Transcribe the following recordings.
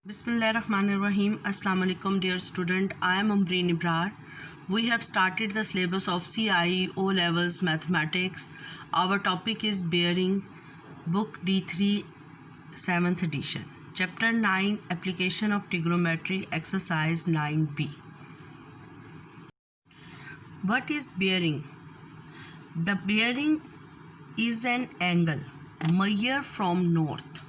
Bismillahirrahmanirrahim. Assalamu alaikum dear student. I am Umreen Ibrar. We have started the syllabus of CIE O levels mathematics. Our topic is bearing, book D3 7th edition. Chapter 9 application of trigonometry, exercise 9b. What is bearing? The bearing is an angle measured from north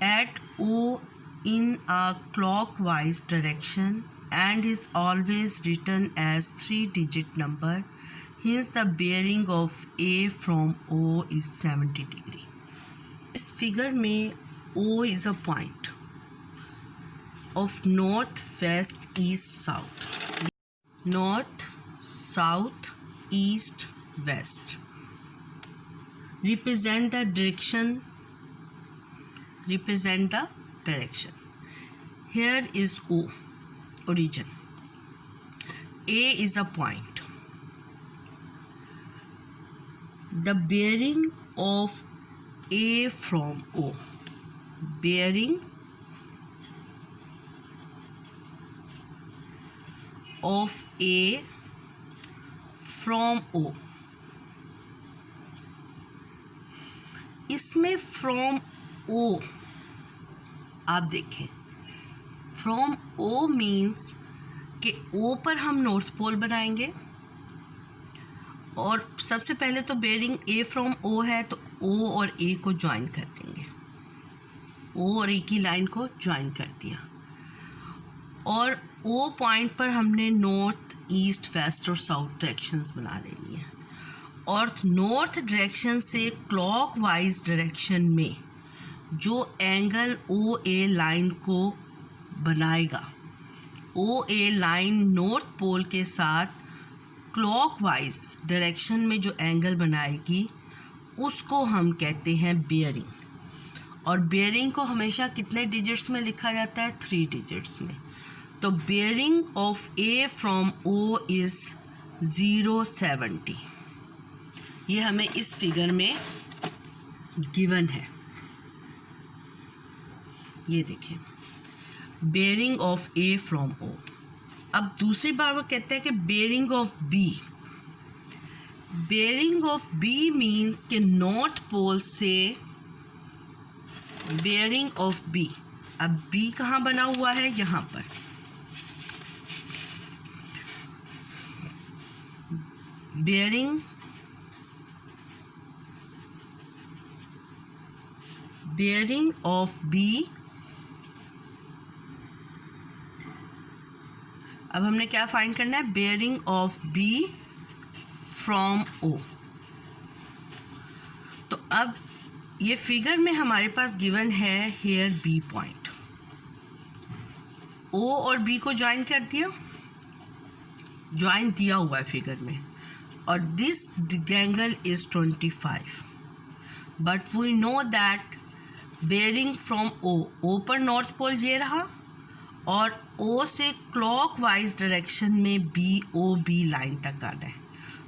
at O in a clockwise direction and is always written as 3-digit number. Hence the bearing of A from O is 70 degree. इस figure में O is a point of north, west, east, south. North, south, east, west. Represent the direction. Here is O, origin. A is a point. The bearing of A from O. Bearing of A from O. इसमें from O आप देखें, from O means कि O पर हम north pole बनाएंगे और सबसे पहले तो बेयरिंग A फ्रॉम O है तो O और A को ज्वाइन कर देंगे. O और A की लाइन को ज्वाइन कर दिया और O पॉइंट पर हमने नॉर्थ, ईस्ट, वेस्ट और साउथ डायरेक्शंस बना लेनी है और नॉर्थ डायरेक्शन से क्लॉकवाइज डायरेक्शन में जो एंगल ओ ए लाइन को बनाएगा, ओ ए लाइन नॉर्थ पोल के साथ क्लॉकवाइज डायरेक्शन में जो एंगल बनाएगी उसको हम कहते हैं बेयरिंग. और बेयरिंग को हमेशा कितने डिजिट्स में लिखा जाता है? 3 डिजिट्स में. तो bearing of A from O is 070. ये हमें इस फिगर में गिवन है. ये देखिए, bearing of A from O. अब दूसरी बार वो कहते हैं कि bearing of B. Bearing of B means कि नॉर्थ पोल से बेयरिंग ऑफ बी. अब बी कहाँ बना हुआ है? यहाँ पर. Bearing of B. अब हमने क्या फाइंड करना है? Bearing of B from O. तो अब ये फिगर में हमारे पास गिवन है हेयर बी पॉइंट. ओ और बी को ज्वाइन कर दिया, ज्वाइन दिया हुआ है फिगर में, और this angle is 25. But we know that bearing from O पर नॉर्थ पोल ये रहा और O से क्लॉकवाइज डायरेक्शन में BOB लाइन तक आना है.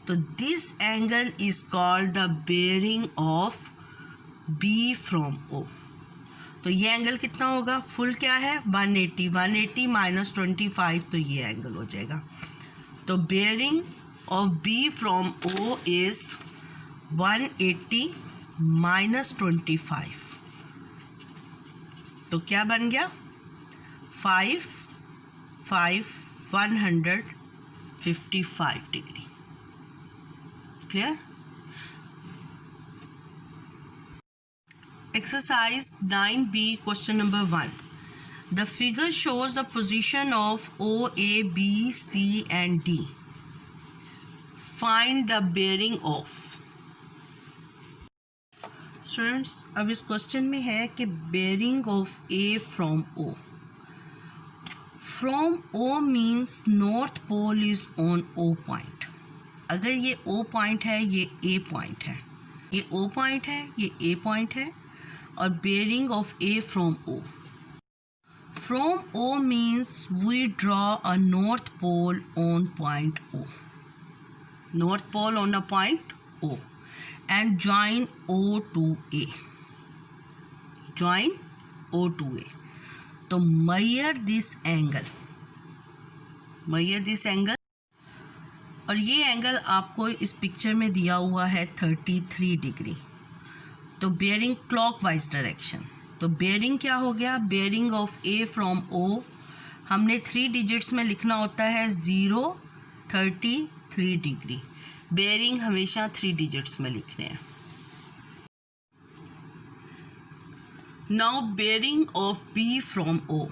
तो this angle is called the bearing of B from O. तो ये एंगल कितना होगा? फुल क्या है? 180. 180 माइनस 25 तो ये एंगल हो जाएगा. तो bearing of B from O is 180 minus 25. तो क्या बन गया? 155 degree. Clear? Exercise 9b question number 1. The figure shows the position of O, A, B, C and D. Find the bearing of. Students, अब इस question में है कि bearing of A from O. From O means north pole is on O point. अगर ये O point है, ये A point है, ये O पॉइंट है, ये A पॉइंट है, और bearing of A from O. From O means we draw a north pole on point O. North pole on a point O and join O to A. Join O2A. तो measure this angle, और ये angle आपको इस picture में दिया हुआ है 33 degree. तो बेयरिंग क्लॉकवाइज डायरेक्शन. तो बेयरिंग क्या हो गया, bearing of A from O हमने 3 डिजिट्स में लिखना होता है 0, 33 डिग्री. बेयरिंग हमेशा 3 डिजिट्स में लिखने हैं. Now bearing of B from O,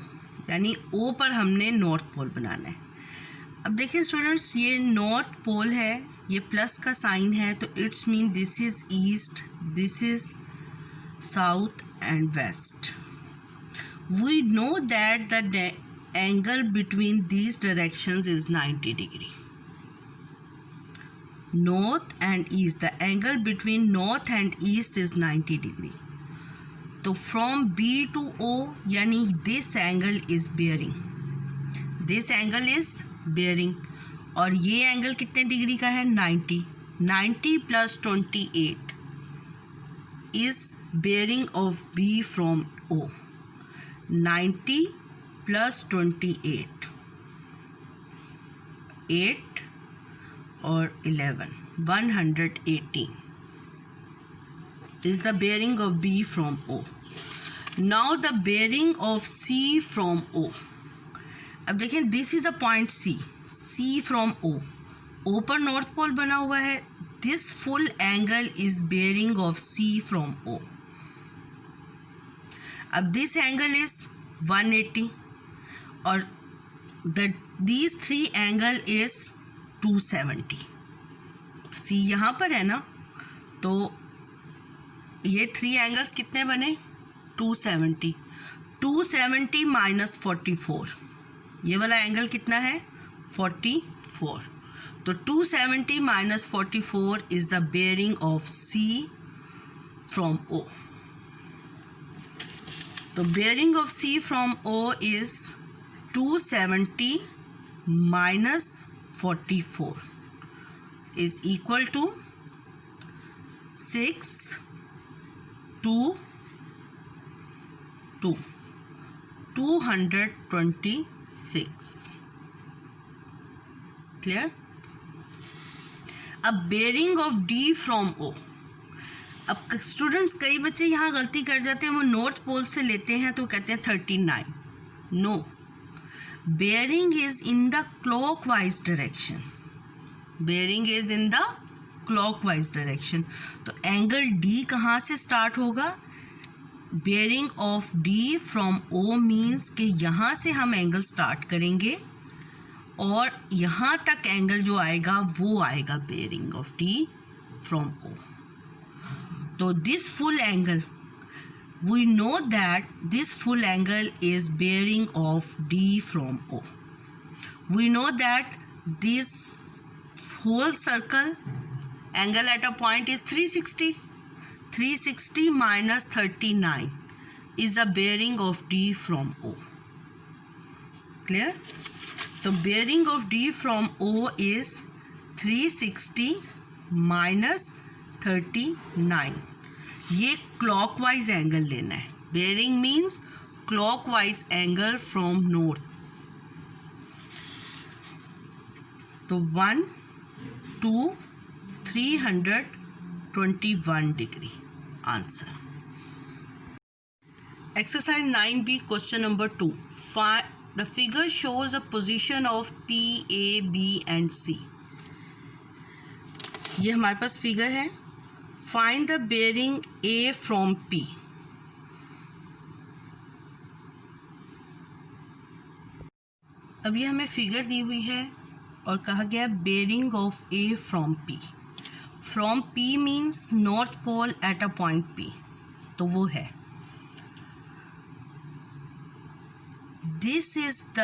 यानी ओ पर हमने नॉर्थ पोल बनाना है. अब देखिए स्टूडेंट्स, ये नॉर्थ पोल है, ये प्लस का साइन है, तो it's mean this is east, this is south and west. We know that the angle between these directions is 90 degree. North and east, the angle between north and east is 90 degree. तो from B to O, यानी this angle is bearing, this angle is bearing. और ये angle कितने degree का है, 90. 90 plus 28 is bearing of B from O. 90 plus 28, 8 और 11, 180 is the bearing of B from O. Now the bearing of C from O. अब देखें, this is the point C. C from O. O पर north पोल बना हुआ है. This full angle is bearing of C from O. अब this angle is 180 और these 3 angle is 270. C यहाँ पर है ना, तो ये 3 एंगल्स कितने बने, 270. 270 माइनस 44, ये वाला एंगल कितना है, 44. तो 270 minus 44 is the bearing of C from O. तो bearing of C from O is 270 minus 44 is equal to 6 2 2 226. Clear. अब bearing of D from O. अब स्टूडेंट्स, कई बच्चे यहाँ गलती कर जाते हैं, वो नॉर्थ पोल से लेते हैं तो कहते हैं 39. No, bearing is in the clockwise direction. Bearing is in the clockwise direction. तो एंगल D कहाँ से स्टार्ट होगा, bearing of D from O means कि यहाँ से हम एंगल स्टार्ट करेंगे और यहाँ तक एंगल जो आएगा वो आएगा bearing of D from O. तो this full angle, we know that this full angle is bearing of D from O. We know that this whole circle angle at a point is 360. 360 minus 39 is the bearing of D from O. Clear? So bearing of D from O is 360 minus 39. ये clockwise angle लेना है. Bearing means clockwise angle from north. तो 1 2 321 degree. Answer. Exercise 9B, question number 2. The figure shows the position of P, A, B and C. ये हमारे पास figure है. Find the bearing A from P. अब ये हमें figure दी हुई है और कहा गया bearing of A from P. From P means north pole at a point P, तो वो है. This is the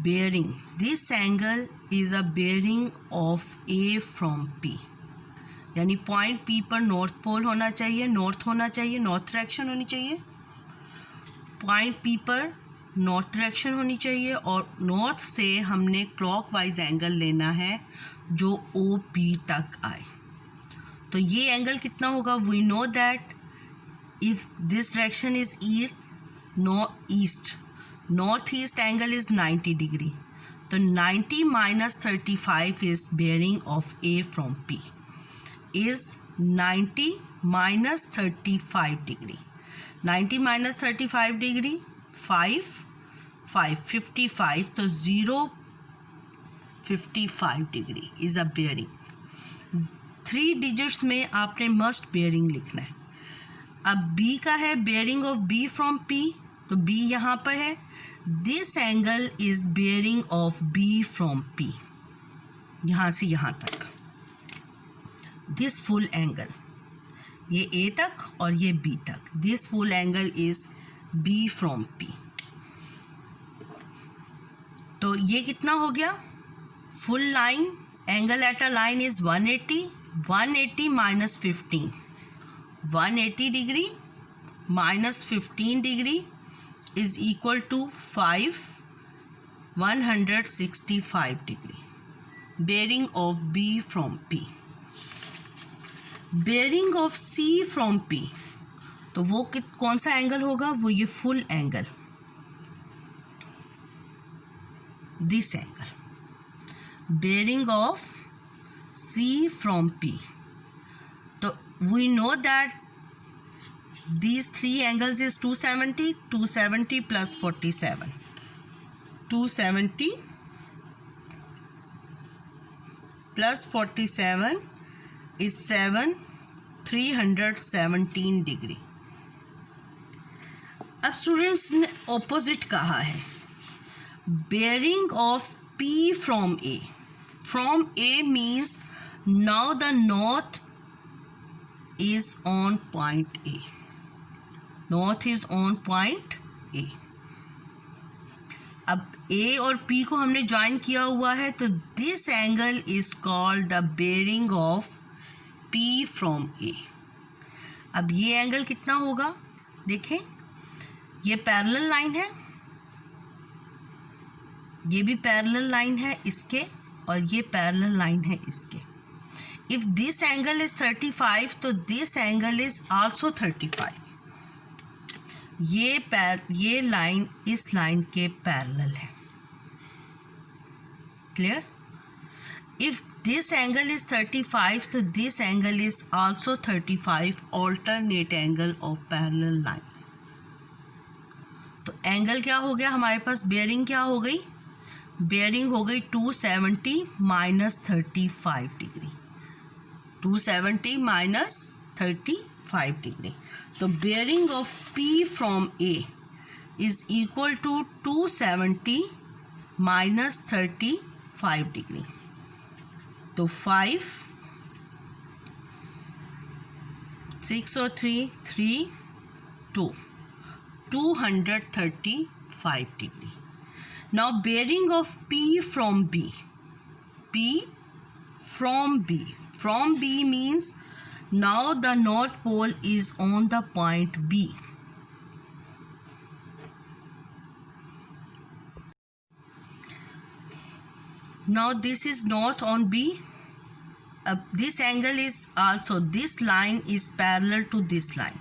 bearing, this angle is a bearing of A from P, यानी पॉइंट पी पर नॉर्थ पोल होना चाहिए, north होना चाहिए, north direction होनी चाहिए. पॉइंट पी पर नॉर्थ डायरेक्शन होनी चाहिए और नॉर्थ से हमने क्लॉकवाइज एंगल लेना है जो ओ पी तक आए. तो ये एंगल कितना होगा, we know that if this direction is east, east, north east angle is 90 degree. तो 90 minus 35 is bearing of A from P is 90 minus 35 degree. 90 minus 35 degree 55. तो 0.55 degree is a bearing. 3 digits में आपने must bearing लिखना है. अब B का है bearing of B from P, तो B यहाँ पर है. This angle is bearing of B from P, यहाँ से यहाँ तक. दिस फुल एंगल, ये A तक और ये B तक, this full angle is B from P. तो ये कितना हो गया? Full line angle at a line is 180 minus 15. 180 degree minus 15 degree is equal to 165 degree. Bearing of B from P. Bearing of C from P. तो वो कौन सा angle होगा? वो ये full angle, this angle. Bearing of C from P. तो we know that these 3 angles is 270 plus 47. 270 plus 47 is 317 degree. अब students ने ऑपोजिट कहा है. Bearing of P from A. From A means now the north is on point A. North is on point A. अब A और P को हमने join किया हुआ है, तो this angle is called the bearing of P from A. अब ये एंगल कितना होगा? देखें, ये पैरेलल लाइन है, ये भी पैरेलल लाइन है इसके, और ये पैरेलल लाइन है इसके. इफ दिस एंगल इज 35, तो दिस एंगल इज आल्सो 35. ये लाइन इस लाइन के पैरेलल है. Clear? If this angle is 35, तो this angle is also 35, alternate angle of parallel lines. तो एंगल क्या हो गया हमारे पास? बेयरिंग क्या हो गई? बेयरिंग हो गई 270 minus 35 डिग्री. 270 minus 35 degree. तो bearing of P from A is equal to 270 minus 35 degree. तो 5 6 और 3 3 2 235 degree. Now bearing of P from B. P from B. From B means now the north pole is on the point B. Now this is north on B. This angle is also, this line is parallel to this line.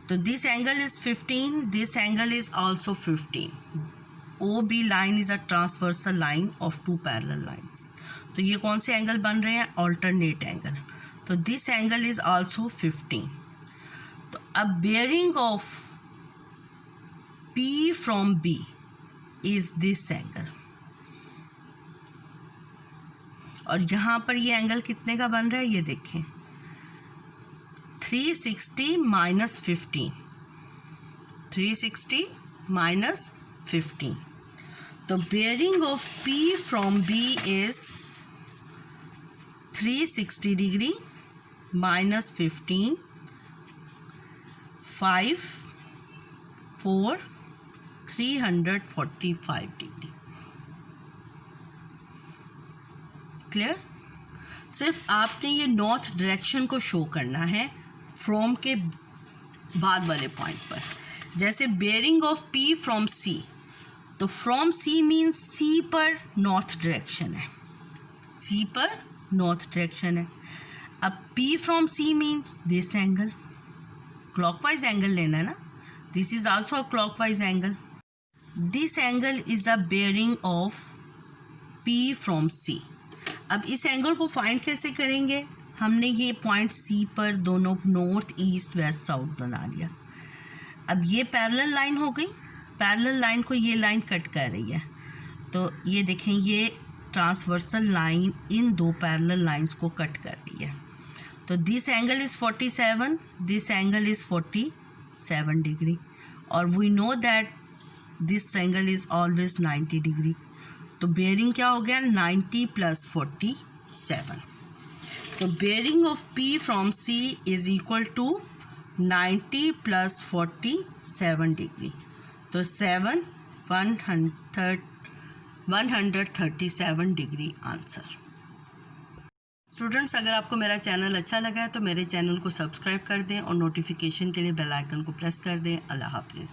So this angle is 15, this angle is also 15. OB line is a transversal line of 2 parallel lines. तो ये कौन से angle बन रहे हैं? Alternate angle. तो this angle is also 15. तो अब bearing of P from B is this angle. और यहाँ पर ये एंगल कितने का बन रहा है? ये देखें, 360 minus 15. 360 minus 15. तो bearing of P from B is 360 degree minus 15. 5 4 345 degree. Clear? सिर्फ आपने ये नॉर्थ डायरेक्शन को शो करना है फ्रॉम के बाद वाले पॉइंट पर. जैसे bearing of P from C, तो फ्रॉम C मीन्स C पर नॉर्थ डायरेक्शन है. C पर नॉर्थ डायरेक्शन है. अब P from C means this angle, clockwise angle लेना है ना, This is also a clockwise angle. This angle is a bearing of P from C. अब इस एंगल को फाइंड कैसे करेंगे? हमने ये पॉइंट C पर दोनों नॉर्थ ईस्ट वेस्ट साउथ बना लिया. अब ये पैरेलल लाइन हो गई. पैरेलल लाइन को ये लाइन कट कर रही है, तो ये देखें ये ट्रांसवर्सल लाइन इन दो पैरेलल लाइंस को कट कर रही है. तो this angle is 47, this angle is 47 degree, और we know that this angle is always 90 degree. तो बेयरिंग क्या हो गया? 90 + 47. तो bearing of P from C is equal to 90 + 47 degree. तो 137 डिग्री आंसर. स्टूडेंट्स, अगर आपको मेरा चैनल अच्छा लगा है तो मेरे चैनल को सब्सक्राइब कर दें और नोटिफिकेशन के लिए बेल आइकन को प्रेस कर दें. अल्लाह हाफिज़.